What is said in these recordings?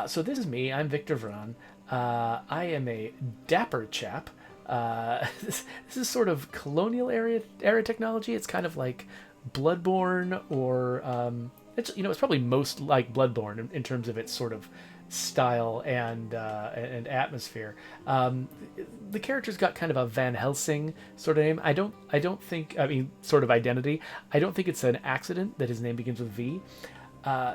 So this is me. I'm Victor Vran. I am a dapper chap. This is sort of colonial era technology. It's kind of like Bloodborne, or it's probably most like Bloodborne in terms of its sort of style and atmosphere. The character's got kind of a Van Helsing sort of name. I don't think, I mean, sort of identity. I don't think it's an accident that his name begins with V.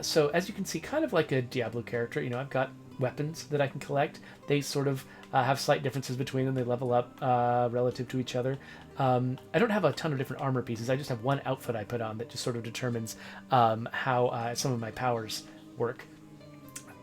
So as you can see, kind of like a Diablo character, I've got weapons that I can collect. They sort of have slight differences between them. They level up relative to each other. I don't have a ton of different armor pieces. I just have one outfit I put on that just sort of determines how some of my powers work.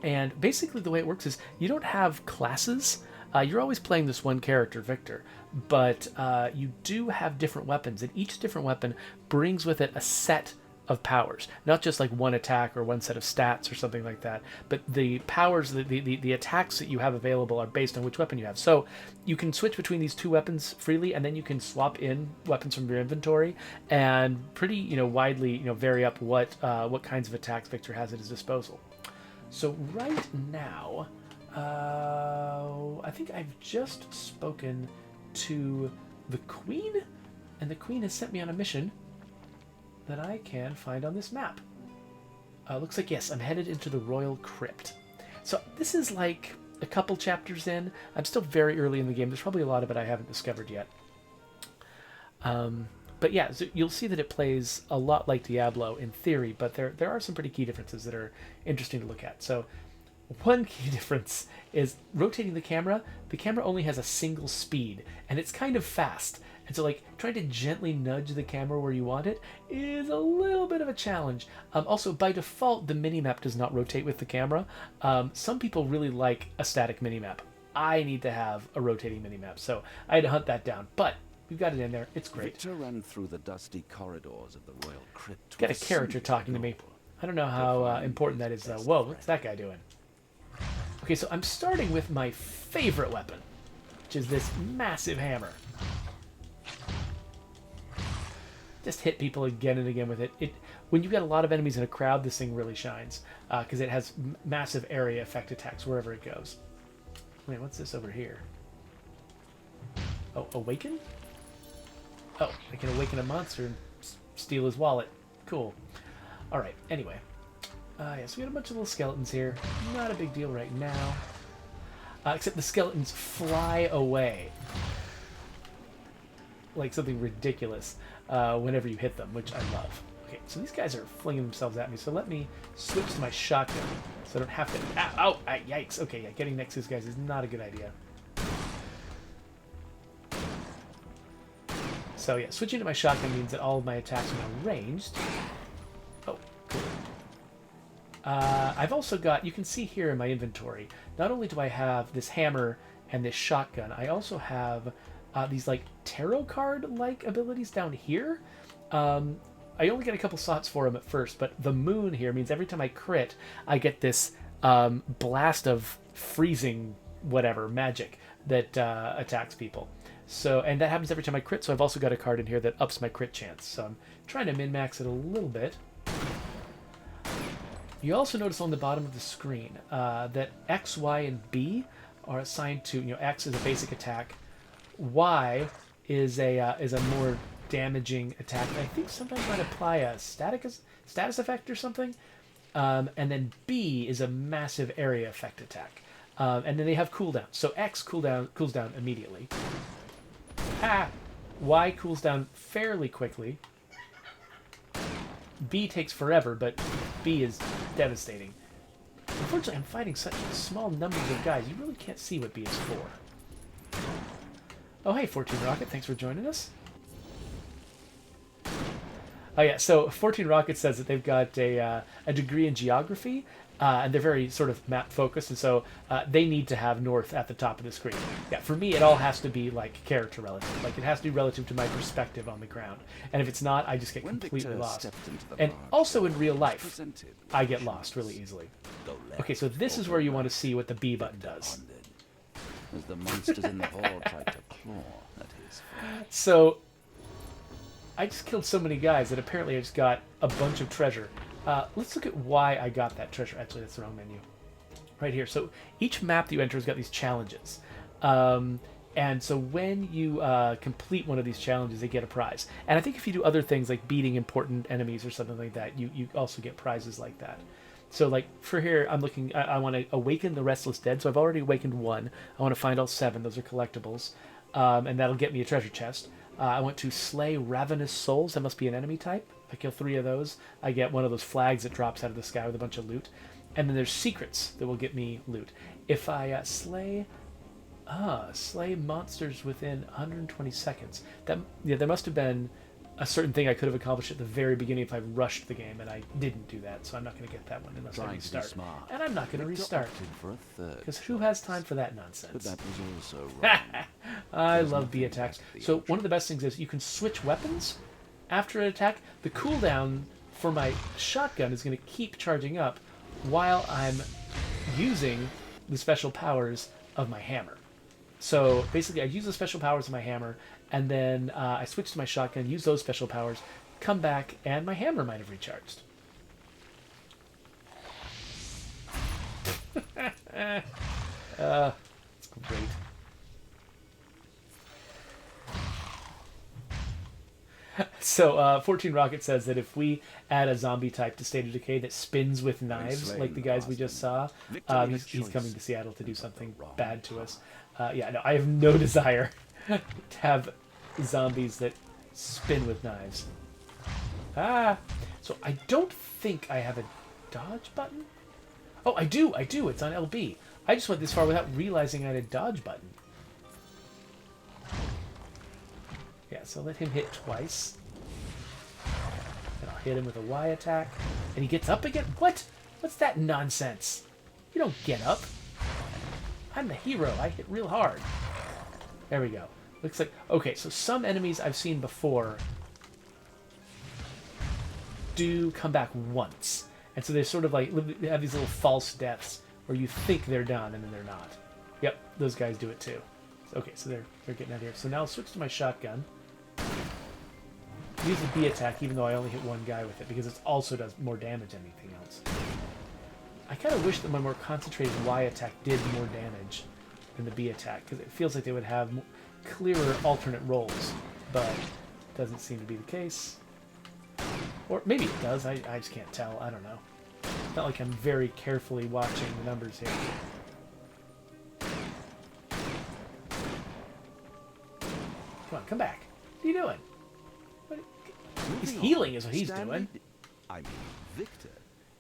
And basically the way it works is you don't have classes. You're always playing this one character, Victor, but you do have different weapons, and each different weapon brings with it a set of powers, not just like one attack or one set of stats or something like that, but the powers, the attacks that you have available are based on which weapon you have. So you can switch between these two weapons freely, and then you can swap in weapons from your inventory and pretty widely vary up what kinds of attacks Victor has at his disposal. So right now, I think I've just spoken to the Queen, and the Queen has sent me on a mission that I can find on this map. Looks like, yes, I'm headed into the Royal Crypt. So this is like a couple chapters in. I'm still very early in the game. There's probably a lot of it I haven't discovered yet. But yeah, so you'll see that it plays a lot like Diablo in theory, but there are some pretty key differences that are interesting to look at. So one key difference is rotating the camera. The camera only has a single speed, and it's kind of fast. And so, like, trying to gently nudge the camera where you want it is a little bit of a challenge. Also, by default, the minimap does not rotate with the camera. Some people really like a static minimap. I need to have a rotating minimap, so I had to hunt that down. But we've got it in there. It's great. Victor ran through the dusty corridors of the Royal Crypt. Got a character talking to me. I don't know how important that is, though. Whoa, what's that guy doing? Okay, so I'm starting with my favorite weapon, which is this massive hammer. Just hit people again and again with it. When you've got a lot of enemies in a crowd, this thing really shines because it has massive area effect attacks wherever it goes. Wait, what's this over here? Oh, awaken? Oh, I can awaken a monster and steal his wallet. Cool. All right. Anyway, yeah. So we got a bunch of little skeletons here. Not a big deal right now, except the skeletons fly away like something ridiculous whenever you hit them, which I love. Okay, so these guys are flinging themselves at me, so let me switch to my shotgun so I don't have to... Ow! Yikes! Okay, yeah, getting next to these guys is not a good idea. So yeah, switching to my shotgun means that all of my attacks are now ranged. Oh, cool. I've also got... You can see here in my inventory, not only do I have this hammer and this shotgun, I also have... these like tarot card-like abilities down here. I only get a couple slots for them at first, but the moon here means every time I crit, I get this blast of freezing whatever magic that attacks people. So, and that happens every time I crit. So I've also got a card in here that ups my crit chance. So I'm trying to min-max it a little bit. You also notice on the bottom of the screen that X, Y, and B are assigned to X is a basic attack. Y is a more damaging attack. I think sometimes might apply a status effect or something. And then B is a massive area effect attack. And then they have cooldown. So X cools down immediately. Y cools down fairly quickly. B takes forever, but B is devastating. Unfortunately, I'm fighting such small numbers of guys. You really can't see what B is for. Oh, hey, 14 Rocket. Thanks for joining us. Oh, yeah. So 14 Rocket says that they've got a degree in geography, and they're very sort of map-focused, and so they need to have north at the top of the screen. Yeah, for me, it all has to be, like, character relative. Like, it has to be relative to my perspective on the ground. And if it's not, I just get completely lost. And also in real life, I get lost really easily. Okay, so this is where you want to see what the B button does. As the monsters in the hall tried to claw at his flesh. So, I just killed so many guys that apparently I just got a bunch of treasure. Let's look at why I got that treasure. Actually, that's the wrong menu. right here. So each map that you enter has got these challenges. And so when you complete one of these challenges, they get a prize. And I think if you do other things like beating important enemies or something like that, you also get prizes like that. So like for here, I'm looking, I want to awaken the Restless Dead. So I've already awakened one. I want to find all 7. Those are collectibles. And that'll get me a treasure chest. I want to slay Ravenous Souls. That must be an enemy type. If I kill 3 of those, I get one of those flags that drops out of the sky with a bunch of loot. And then there's secrets that will get me loot. If I slay monsters within 120 seconds. There must have been a certain thing I could have accomplished at the very beginning if I rushed the game, and I didn't do that, so I'm not going to get that one unless I restart. And I'm not going to restart, because who has time for that nonsense? But that was also wrong. I love B attacks. So one of the best things is you can switch weapons after an attack. The cooldown for my shotgun is going to keep charging up while I'm using the special powers of my hammer. So basically I use the special powers of my hammer, and then I switch to my shotgun, use those special powers, come back, and my hammer might have recharged. It's great. So 14 Rocket says that if we add a zombie type to State of Decay that spins with knives, like the guys we just saw, he's coming to Seattle to do something bad to us. Yeah, no, I have no desire to have zombies that spin with knives. So I don't think I have a dodge button. Oh, I do. It's on LB. I just went this far without realizing I had a dodge button. Yeah, so let him hit twice. And I'll hit him with a Y attack. And he gets up again? What? What's that nonsense? You don't get up. I'm the hero. I hit real hard. There we go. Looks like... Okay, so some enemies I've seen before do come back once. And so they sort of like they have these little false deaths where you think they're done and then they're not. Yep, those guys do it too. Okay, so they're getting out here. So now I'll switch to my shotgun. Use the B attack even though I only hit one guy with it because it also does more damage than anything else. I kind of wish that my more concentrated Y attack did more damage than the B attack because it feels like they would have clearer alternate rolls, but it doesn't seem to be the case. Or maybe it does, I just can't tell, I don't know. It's not like I'm very carefully watching the numbers here. Come on, come back. What are you doing? He's healing is what he's doing. I mean, Victor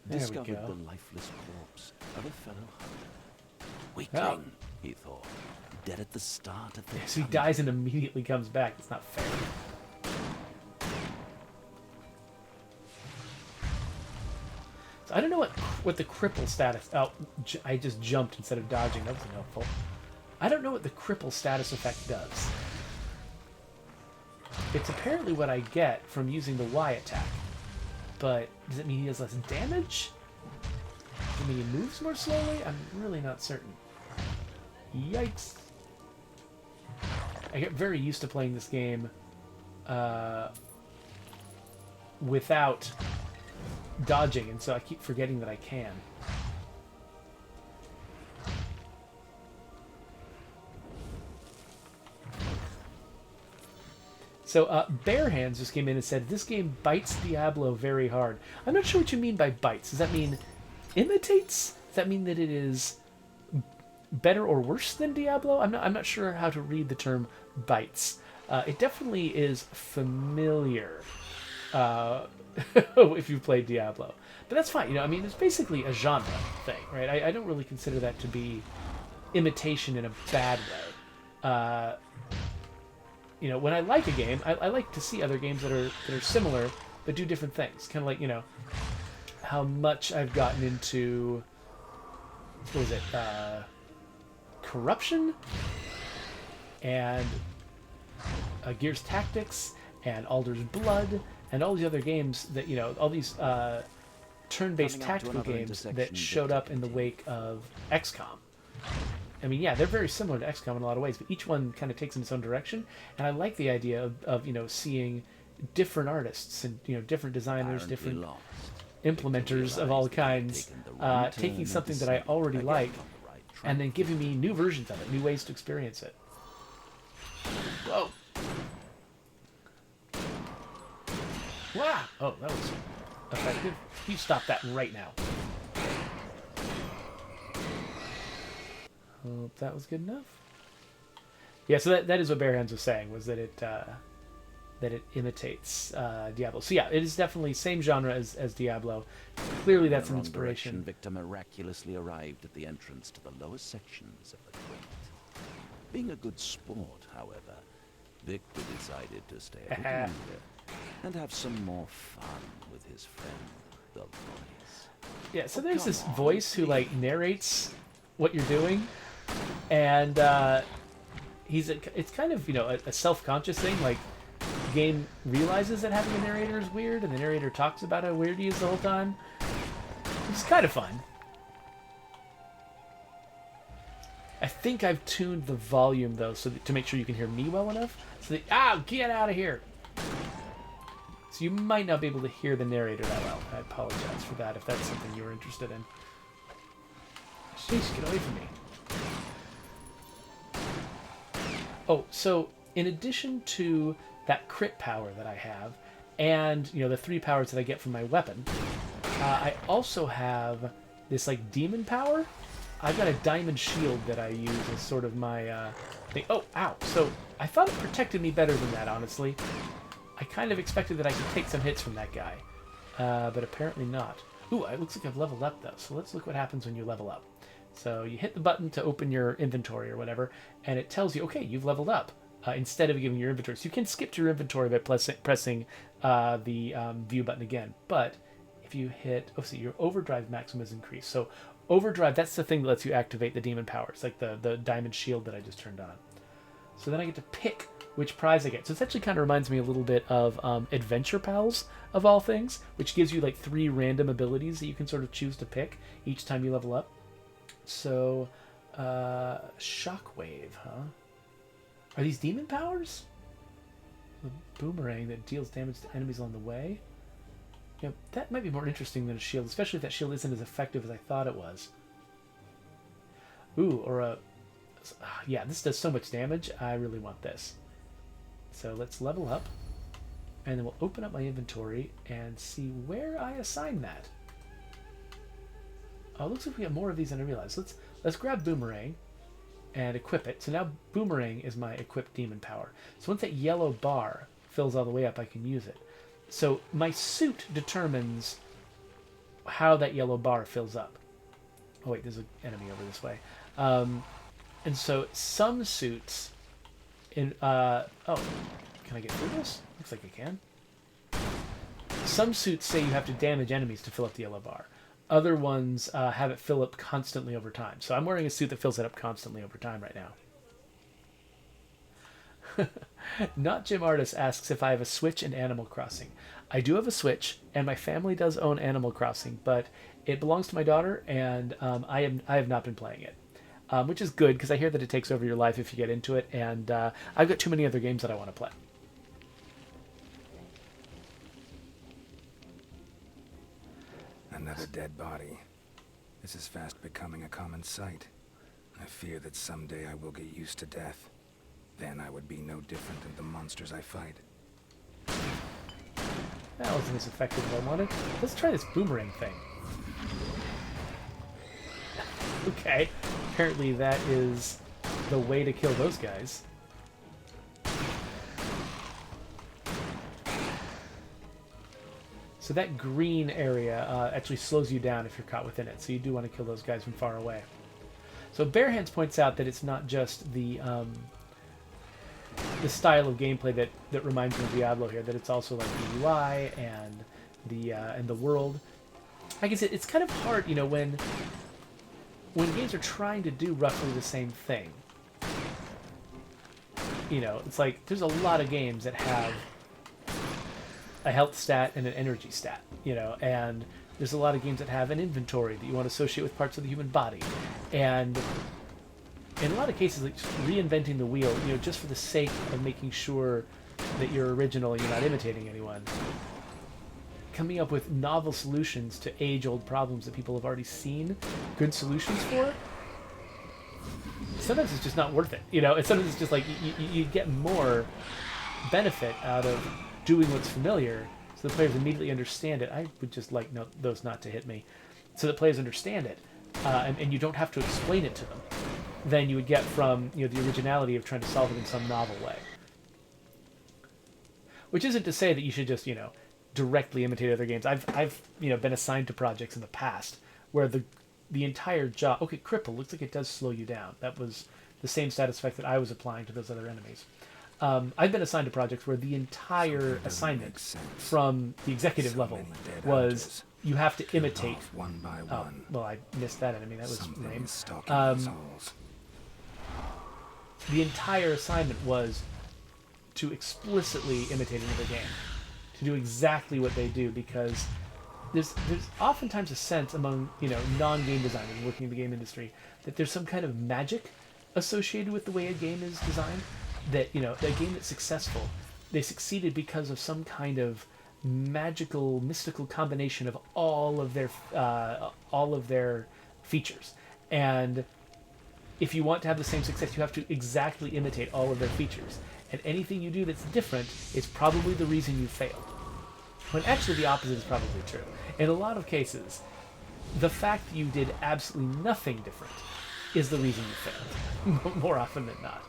discovered the lifeless corpse of a fellow hunter. Weakling, he thought. Dead at the start of the so he dies and immediately comes back. It's not fair. So I don't know what the cripple status... Oh, I just jumped instead of dodging. That wasn't helpful. I don't know what the cripple status effect does. It's apparently what I get from using the Y attack. But does it mean he does less damage? Does it mean he moves more slowly? I'm really not certain. Yikes. I get very used to playing this game without dodging, and so I keep forgetting that I can. So Bare Hands just came in and said, this game bites Diablo very hard. I'm not sure what you mean by bites. Does that mean imitates? Does that mean that it is better or worse than Diablo? I'm not sure how to read the term bites. It definitely is familiar if you've played Diablo. But that's fine. You know, I mean, it's basically a genre thing, right? I don't really consider that to be imitation in a bad way. You know, when I like a game, I like to see other games that are similar but do different things. Kind of like, you know, how much I've gotten into, what was it, Corruption and Gears Tactics and Alder's Blood and all these other games that, you know, all these turn-based tactical games that showed up in the wake of XCOM. I mean, yeah, they're very similar to XCOM in a lot of ways, but each one kind of takes in its own direction. And I like the idea of you know, seeing different artists and, you know, different designers, different implementers of all kinds, taking something that I already like and then giving me new versions of it, new ways to experience it. Whoa! Wow! Oh, that was effective. You stop that right now. Hope that was good enough. Yeah, so that is what Bare Hands was saying, was that it imitates Diablo. So yeah, it is definitely same genre as Diablo. Clearly that's an inspiration. Victor miraculously arrived at the entrance to the lowest sections of the grate. Being a good sport, however, Victor decided to stay a bit longer and have some more fun with his friend, the voice. Yeah, so there's this voice who like narrates what you're doing, and it's kind of, you know, a self-conscious thing. Like, the game realizes that having a narrator is weird, and the narrator talks about how weird he is the whole time. It's kind of fun. I think I've tuned the volume though, so to make sure you can hear me well enough. So that, get out of here. So you might not be able to hear the narrator that well. I apologize for that if that's something you were interested in. Sheesh, get away from me. Oh, so in addition to that crit power that I have, and, you know, the 3 powers that I get from my weapon, I also have this, like, demon power. I've got a diamond shield that I use as sort of my thing. Oh, ow. So I thought it protected me better than that, honestly. I kind of expected that I could take some hits from that guy, but apparently not. Ooh, it looks like I've leveled up, though. So let's look what happens when you level up. So you hit the button to open your inventory or whatever, and it tells you, okay, you've leveled up, instead of giving your inventory. So you can skip to your inventory by pressing the view button again. But if you hit, oh, see, your overdrive maximum is increased. So overdrive, that's the thing that lets you activate the demon powers, like the diamond shield that I just turned on. So then I get to pick which prize I get. So it actually kind of reminds me a little bit of Adventure Pals, of all things, which gives you like 3 random abilities that you can sort of choose to pick each time you level up. So, Shockwave, huh? Are these demon powers? The boomerang that deals damage to enemies along the way? Yeah, that might be more interesting than a shield, especially if that shield isn't as effective as I thought it was. Ooh, or a... Yeah, this does so much damage. I really want this. So let's level up, and then we'll open up my inventory and see where I assign that. Oh, it looks like we have more of these than I realized. Let's grab Boomerang and equip it. So now Boomerang is my equipped demon power. So once that yellow bar fills all the way up, I can use it. So my suit determines how that yellow bar fills up. Oh wait, there's an enemy over this way. And so some suits oh, can I get through this? Looks like I can. Some suits say you have to damage enemies to fill up the yellow bar. Other ones have it fill up constantly over time. So I'm wearing a suit that fills it up constantly over time right now. Not Jim Artis asks if I have a Switch and Animal Crossing. I do have a Switch, and my family does own Animal Crossing, but it belongs to my daughter, and I have not been playing it. Which is good, because I hear that it takes over your life if you get into it, and I've got too many other games that I want to play. Another dead body. This is fast becoming a common sight. I fear that someday I will get used to death. Then I would be no different than the monsters I fight. That wasn't as effective as I wanted. Let's try this boomerang thing. Okay, apparently that is the way to kill those guys. So that green area actually slows you down if you're caught within it, so you do want to kill those guys from far away. So Bare Hands points out that it's not just the style of gameplay that reminds me of Diablo here, that it's also like the UI and the world. I guess it's kind of hard, you know, when games are trying to do roughly the same thing. You know, it's like there's a lot of games that have a health stat and an energy stat, you know, and there's a lot of games that have an inventory that you want to associate with parts of the human body. And in a lot of cases, like reinventing the wheel, you know, just for the sake of making sure that you're original and you're not imitating anyone, coming up with novel solutions to age-old problems that people have already seen good solutions for, sometimes it's just not worth it. Sometimes it's just like you get more benefit out of doing what's familiar, so the players immediately understand it. I would just like those not to hit me, so that players understand it, and you don't have to explain it to them. Than you would get from the originality of trying to solve it in some novel way. Which isn't to say that you should just directly imitate other games. I've been assigned to projects in the past where the entire job. Okay, cripple looks like it does slow you down. That was the same status effect that I was applying to those other enemies. I've been assigned to projects where the entire assignment from the executive level was you have to imitate. One by Oh, one. well, I missed that enemy. That was Something lame. is stalking us all. The entire assignment was to explicitly imitate another game, to do exactly what they do, because there's oftentimes a sense among non-game designers working in the game industry that there's some kind of magic associated with the way a game is designed. That a game that's successful, they succeeded because of some kind of magical, mystical combination of all of their features. And if you want to have the same success, you have to exactly imitate all of their features. And anything you do that's different is probably the reason you failed. When actually the opposite is probably true. In a lot of cases, the fact that you did absolutely nothing different is the reason you failed, more often than not.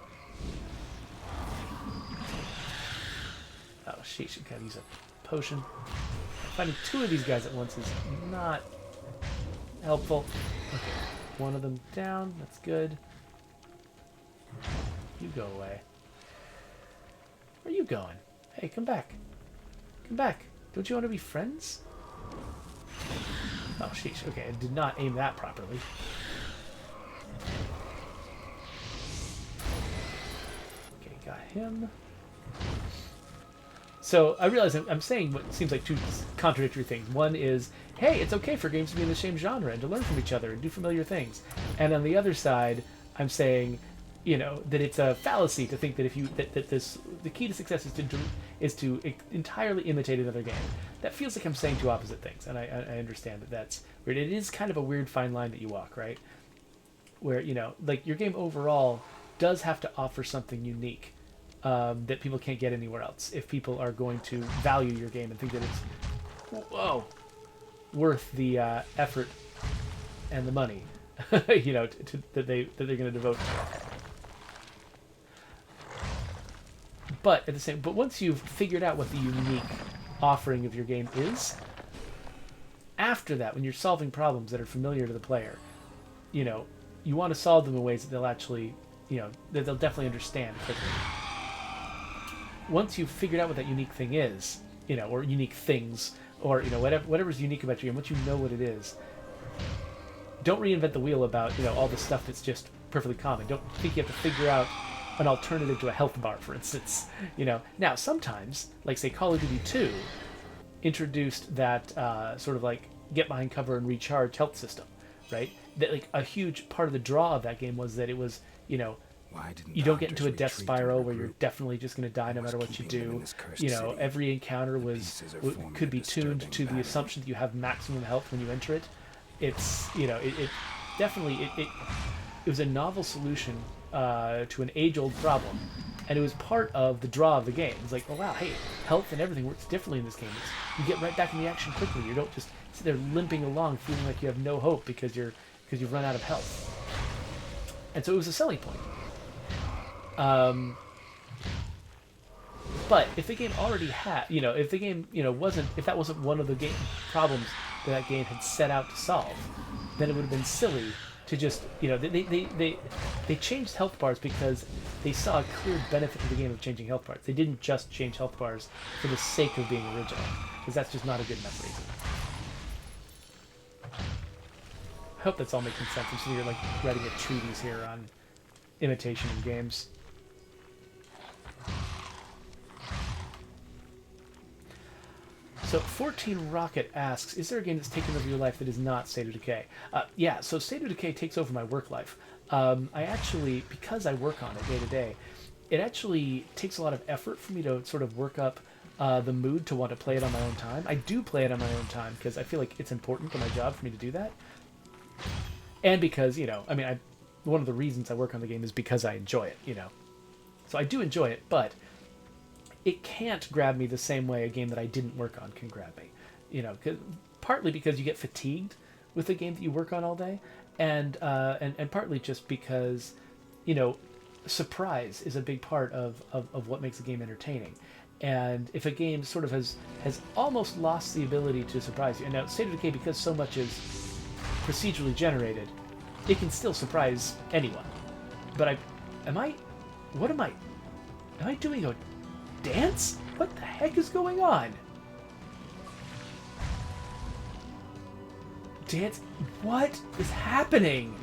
Oh, sheesh, you gotta use a potion. Finding two of these guys at once is not helpful. Okay, one of them down, that's good. You go away. Where are you going? Hey, come back. Come back. Don't you want to be friends? Oh, sheesh. Okay, I did not aim that properly. Okay, got him. So I realize I'm saying what seems like two contradictory things. One is, hey, it's okay for games to be in the same genre and to learn from each other and do familiar things. And on the other side, I'm saying, that it's a fallacy to think that the key to success is to entirely imitate another game. That feels like I'm saying two opposite things, and I understand that that's weird. It is kind of a weird fine line that you walk, right? Where like your game overall does have to offer something unique. That people can't get anywhere else. If people are going to value your game and think that it's worth the effort and the money, that they're going to devote to it. But once you've figured out what the unique offering of your game is, after that, when you're solving problems that are familiar to the player, you want to solve them in ways that they'll actually, that they'll definitely understand quickly. Once you've figured out what that unique thing is, or unique things, or whatever's unique about your game, once you know what it is, don't reinvent the wheel about all the stuff that's just perfectly common. Don't think you have to figure out an alternative to a health bar, for instance. Now sometimes, like say Call of Duty 2, introduced that sort of like get behind cover and recharge health system, right? That like a huge part of the draw of that game was that it was you don't get into a death spiral where you're definitely just going to die no matter what you do. Every encounter could be tuned to the assumption that you have maximum health when you enter it. It's it definitely it was a novel solution to an age-old problem, and it was part of the draw of the game. It's like, oh wow, hey, health and everything works differently in this game. You get right back in the action quickly. You don't just sit there limping along feeling like you have no hope because you've run out of health. And so it was a selling point. But if the game already had, if the game, if that wasn't one of the game problems that game had set out to solve, then it would have been silly to just, they changed health bars because they saw a clear benefit to the game of changing health bars. They didn't just change health bars for the sake of being original, because that's just not a good enough reason. I hope that's all making sense. I'm sitting here like writing a treatise here on imitation in games. So 14 Rocket asks, is there a game that's taken over your life that is not State of Decay? Yeah, so State of Decay takes over my work life. I actually, because I work on it day to day, it actually takes a lot of effort for me to sort of work up the mood to want to play it on my own time. I do play it on my own time because I feel like it's important to my job for me to do that. And because, one of the reasons I work on the game is because I enjoy it, So I do enjoy it, but it can't grab me the same way a game that I didn't work on can grab me. Partly because you get fatigued with a game that you work on all day, and partly just because, surprise is a big part of what makes a game entertaining. And if a game sort of has almost lost the ability to surprise you, and now State of Decay, because so much is procedurally generated, it can still surprise anyone. But am I doing a dance? What the heck is going on? Dance? What is happening?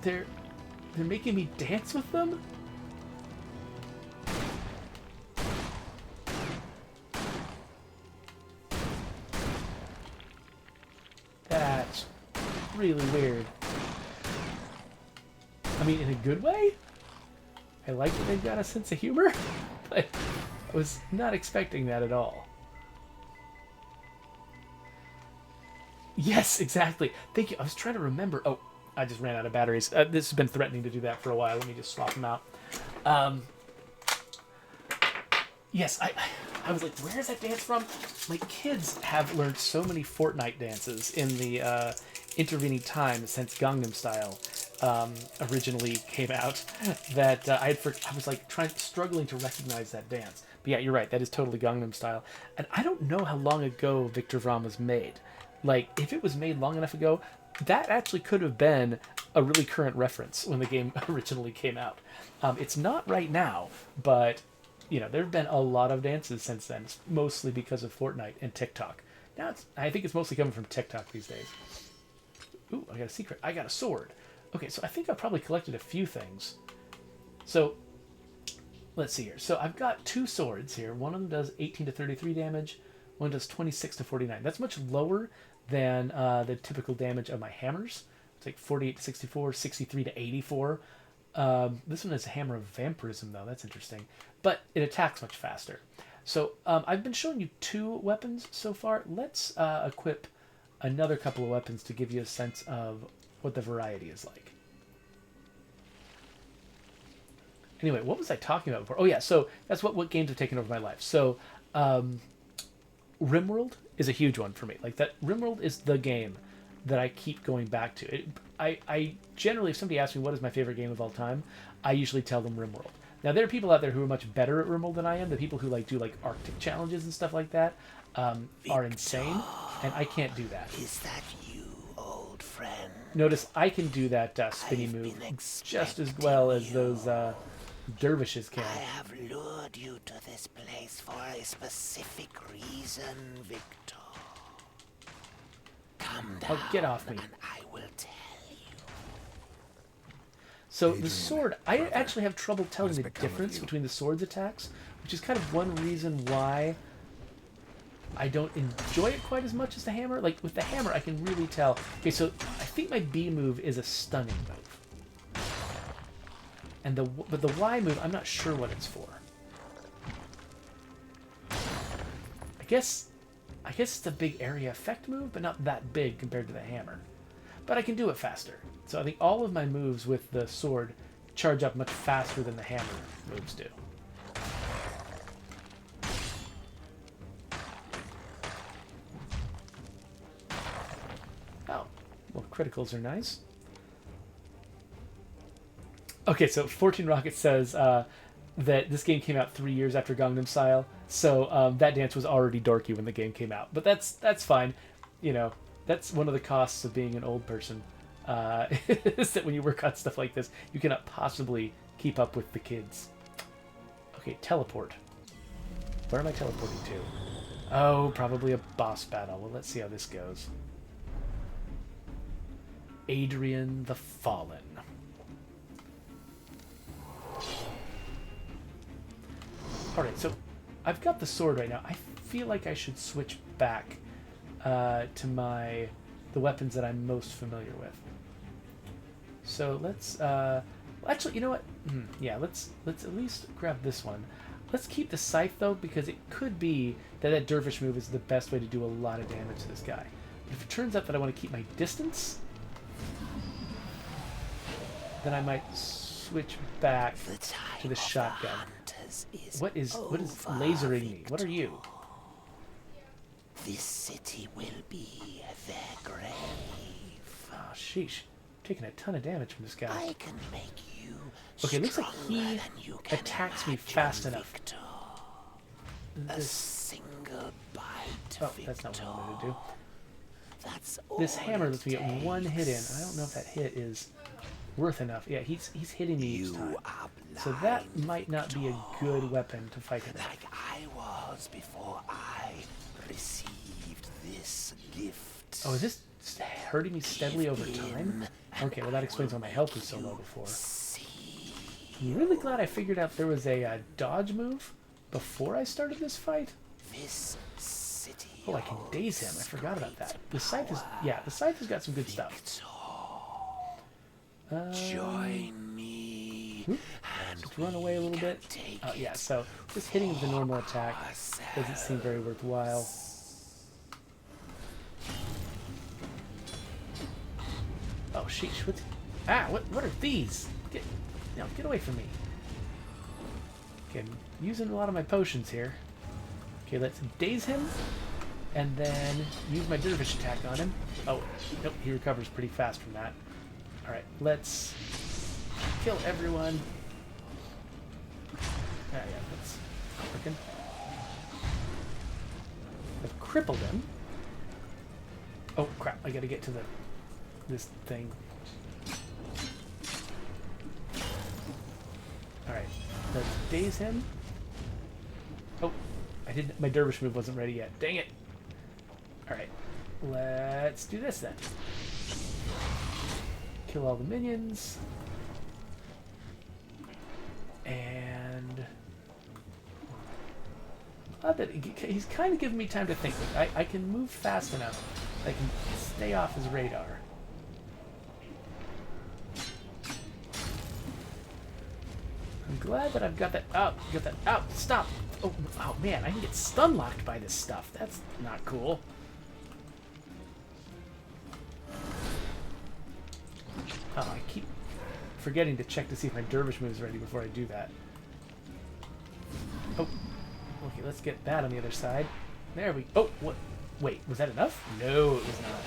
They're making me dance with them? That's really weird. I mean, in a good way? I like that they've got a sense of humor, but I was not expecting that at all. Yes, exactly. Thank you. I was trying to remember. Oh, I just ran out of batteries. This has been threatening to do that for a while. Let me just swap them out. Yes, I was like, where is that dance from? My kids have learned so many Fortnite dances in the intervening time since Gangnam Style originally came out that I was like struggling to recognize that dance. But yeah, you're right. That is totally Gangnam Style. And I don't know how long ago Victor Vran was made. Like, if it was made long enough ago, that actually could have been a really current reference when the game originally came out. It's not right now, but there have been a lot of dances since then, mostly because of Fortnite and TikTok. Now I think it's mostly coming from TikTok these days. Ooh, I got a secret. I got a sword. Okay, so I think I've probably collected a few things. So let's see here. So I've got 2 swords here. One of them does 18 to 33 damage. One does 26 to 49. That's much lower than the typical damage of my hammers. It's like 48 to 64, 63 to 84. This one is a hammer of vampirism, though. That's interesting. But it attacks much faster. So I've been showing you 2 weapons so far. Let's equip another couple of weapons to give you a sense of what the variety is like. Anyway, what was I talking about before? Oh, yeah, so that's what games have taken over my life. So RimWorld is a huge one for me. Like, that RimWorld is the game that I keep going back to. I generally, if somebody asks me what is my favorite game of all time, I usually tell them RimWorld. Now, there are people out there who are much better at RimWorld than I am. The people who do Arctic challenges and stuff like that are insane, and I can't do that. Is that you, old friend? Notice I can do that spinny move just as well as those dervishes can. I have lured you to this place for a specific reason, Victor. Come down, Oh, get off me. and I will tell you. So the sword, I actually have trouble telling has the become of difference you? between the sword's attacks, which is kind of one reason why I don't enjoy it quite as much as the hammer. Like, with the hammer, I can really tell. Okay, so I think my B move is a stunning move. But the Y move, I'm not sure what it's for. I guess it's a big area effect move, but not that big compared to the hammer. But I can do it faster. So I think all of my moves with the sword charge up much faster than the hammer moves do. Oh, well, criticals are nice. Okay, so 14 Rocket says that this game came out 3 years after Gangnam Style, so that dance was already dorky when the game came out. But that's fine. That's one of the costs of being an old person, is that when you work on stuff like this, you cannot possibly keep up with the kids. Okay, teleport. Where am I teleporting to? Oh, probably a boss battle. Well, let's see how this goes. Adrian the Fallen. Alright, so I've got the sword right now. I feel like I should switch back to the weapons that I'm most familiar with. So let's Actually, you know what? Yeah, let's at least grab this one. Let's keep the scythe though, because it could be that that dervish move is the best way to do a lot of damage to this guy. But if it turns out that I want to keep my distance, then I might switch back to the shotgun. What is lasering me? What are you? This city will be their grave. Oh, sheesh. Taking a ton of damage from this guy. I can make you Okay, looks like he stronger than you can attacks me imagine, fast enough. Victor. A This, single bite, oh, Victor. that's not what I wanted to do. That's This all hammer it lets me get one hit in. I don't know if that takes. hit is worth enough. Yeah, he's hitting me each You time. are So that blind, might not be a good weapon to fight him with. like I was before I received this gift. Oh, is this hurting me steadily over time? Okay, well that explains why my health was so low before. I'm really glad I figured out there was a dodge move before I started this fight. This city Oh, I can daze him. I forgot about that. The scythe is, yeah, the scythe has got some good stuff. Join me and Just run away a little bit. Oh, yeah, so just hitting with the normal attack doesn't seem very worthwhile. Oh, sheesh. What's... Ah, what are these? Get away from me. Okay, I'm using a lot of my potions here. Okay, let's daze him, and then use my dervish attack on him. Oh, nope, he recovers pretty fast from that. Alright, let's kill everyone. Ah, yeah, that's working. I've crippled him. Oh, crap, I gotta get to this thing. Alright, let's daze him. Oh, my dervish move wasn't ready yet. Dang it. Alright, let's do this then. Kill all the minions. And... he's kind of giving me time to think. I can move fast enough that I can stay off his radar. I'm glad that I've got that out. Got that out. Stop. Oh man, I can get stun locked by this stuff. That's not cool. Oh, I keep forgetting to check to see if my dervish move is ready before I do that. Oh, okay. Let's get that on the other side. There we. Oh, what? Wait, was that enough? No, it was not.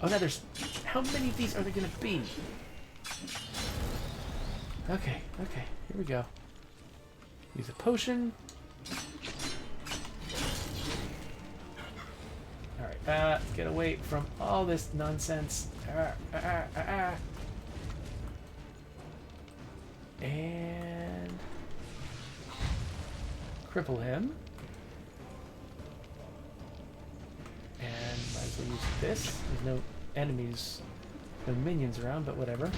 Oh, now there's. How many of these are there gonna be? Okay, here we go. Use a potion. Alright, get away from all this nonsense. And cripple him. And might as well use this. There's no enemies, no minions around, but whatever.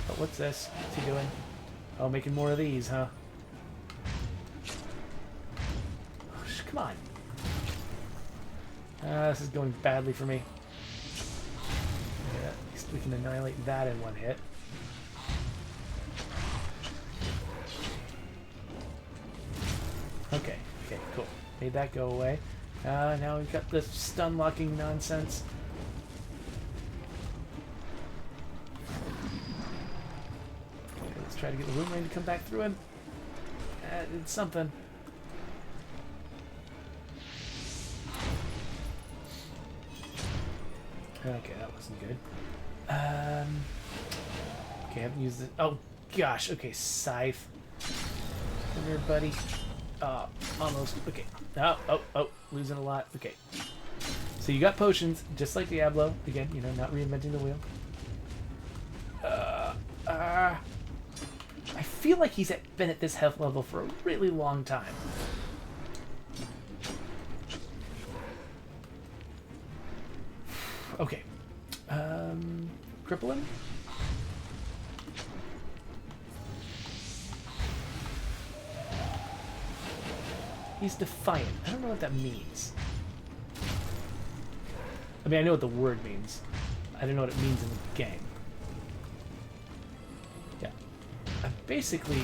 But what's this? What's he doing? Oh, making more of these, huh? Oh, come on. This is going badly for me. Yeah, at least we can annihilate that in one hit. Okay, cool. Made that go away. Now we've got this stun locking nonsense. Try to get the boomerang to come back through him. It's something. Okay, that wasn't good. Okay, I haven't used it. Oh gosh. Okay, scythe. Come here, buddy. Almost. Okay. Oh, losing a lot. Okay. So you got potions, just like Diablo. Again, you know, not reinventing the wheel. I feel like he's been at this health level for a really long time. Okay. Cripple him? He's defiant. I don't know what that means. I mean, I know what the word means. I don't know what it means in the game. basically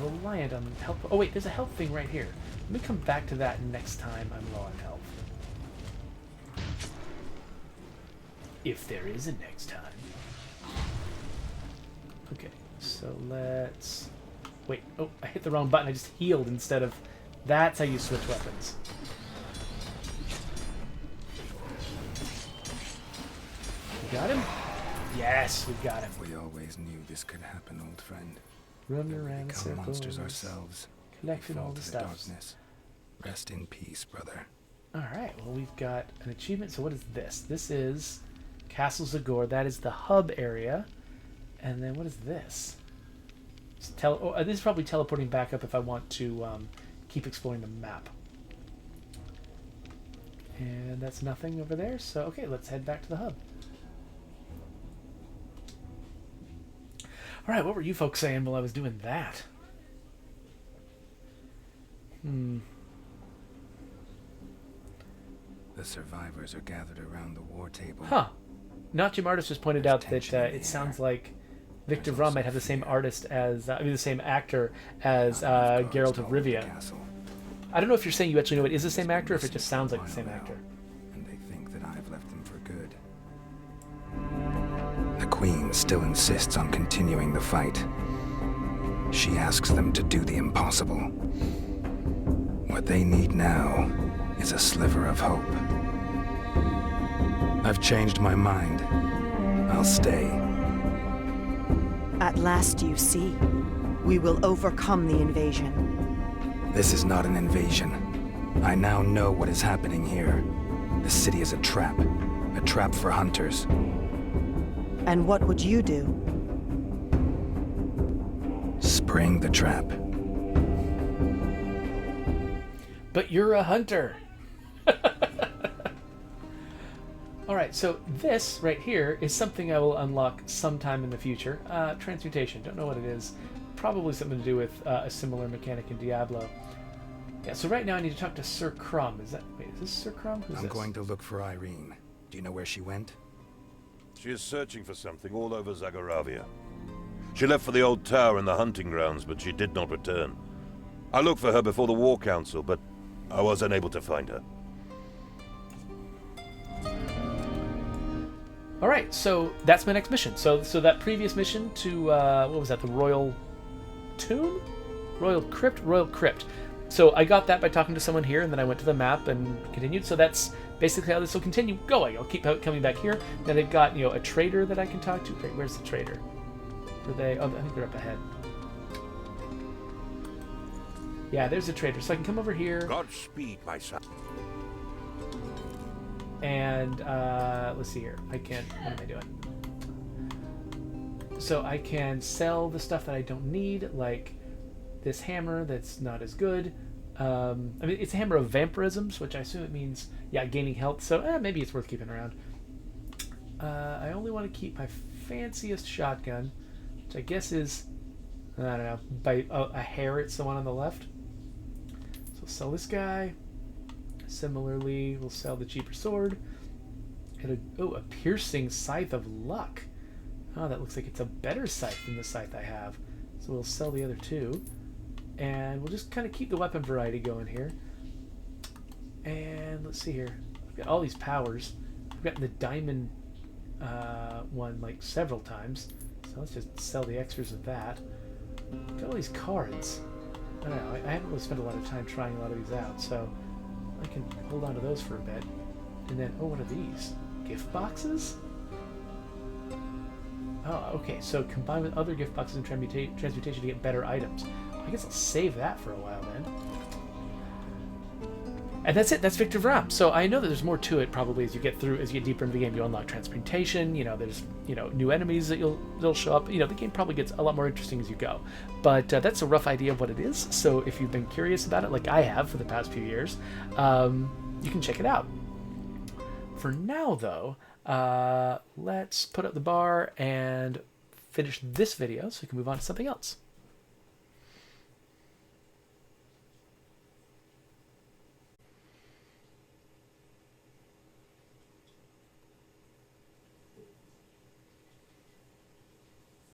reliant on health. Oh wait, there's a health thing right here. Let me come back to that next time I'm low on health. If there is a next time. Okay, so let's... Wait, oh, I hit the wrong button. I just healed instead of... That's how you switch weapons. We got him? Yes, we got him. We always knew this could happen, old friend. Running We around in become circles. monsters ourselves. Collecting We fall all the to stuff. darkness. Rest in peace, brother. Alright, well we've got an achievement. So what is this? This is Castle Zagor. That is the hub area. And then what is this? This is probably teleporting back up if I want to keep exploring the map. And that's nothing over there. So, okay, let's head back to the hub. Alright, what were you folks saying while I was doing that? The survivors are gathered around the war table. Huh. Nachi Artist just pointed out that tension in the it sounds air. like Victor There's Vran also might have the same fear. artist as, the same actor as Not enough Geralt guards of to hold the Rivia. castle. I don't know if you're saying you actually know it is the same It's been actor, or if it missing just for a sounds like the while same now, actor. And they think that I've left them for good. The Queen still insists on continuing the fight. She asks them to do the impossible. What they need now is a sliver of hope. I've changed my mind. I'll stay. At last you see. We will overcome the invasion. This is not an invasion. I now know what is happening here. The city is a trap for hunters. And what would you do? Spring the trap. But you're a hunter! Alright, so this right here is something I will unlock sometime in the future. Transmutation, don't know what it is. Probably something to do with a similar mechanic in Diablo. Yeah, so right now I need to talk to Sir Crumb. Wait, is this Sir Crumb? Who's I'm this? going to look for Irene. Do you know where she went? She is searching for something all over Zagoravia. She left for the old tower and the hunting grounds, but she did not return. I looked for her before the War Council, but I was unable to find her. Alright, so that's my next mission. So that previous mission to, what was that, the Royal Tomb? Royal Crypt. So I got that by talking to someone here, and then I went to the map and continued. So that's basically how this will continue going. I'll keep coming back here. Now they've got, a trader that I can talk to. Wait, where's the trader? Are they? Oh, I think they're up ahead. Yeah, there's a trader. So I can come over here. Godspeed, my son. And let's see here. What am I doing? So I can sell the stuff that I don't need, like this hammer that's not as good. I mean, it's a hammer of vampirisms, which I assume it means, yeah, gaining health. So maybe it's worth keeping around. I only want to keep my fanciest shotgun, which I guess is, I don't know, by a hair it's the one on the left. So we'll sell this guy. Similarly, we'll sell the cheaper sword. And a piercing scythe of luck. Oh, that looks like it's a better scythe than the scythe I have. So we'll sell the other two. And we'll just kind of keep the weapon variety going here. And let's see here. I've got all these powers. I've gotten the diamond one like several times. So let's just sell the extras of that. Got all these cards. I don't know. I haven't really spent a lot of time trying a lot of these out. So I can hold on to those for a bit. And then, oh, what are these? Gift boxes? Oh, okay. So combine with other gift boxes and transmutation to get better items. I guess I'll save that for a while then. And that's it. That's Victor Vran. So I know that there's more to it probably as you get deeper into the game. You unlock transmutation. There's new enemies they'll show up. The game probably gets a lot more interesting as you go. But that's a rough idea of what it is. So if you've been curious about it, like I have for the past few years, you can check it out. For now, though, let's put up the bar and finish this video so we can move on to something else.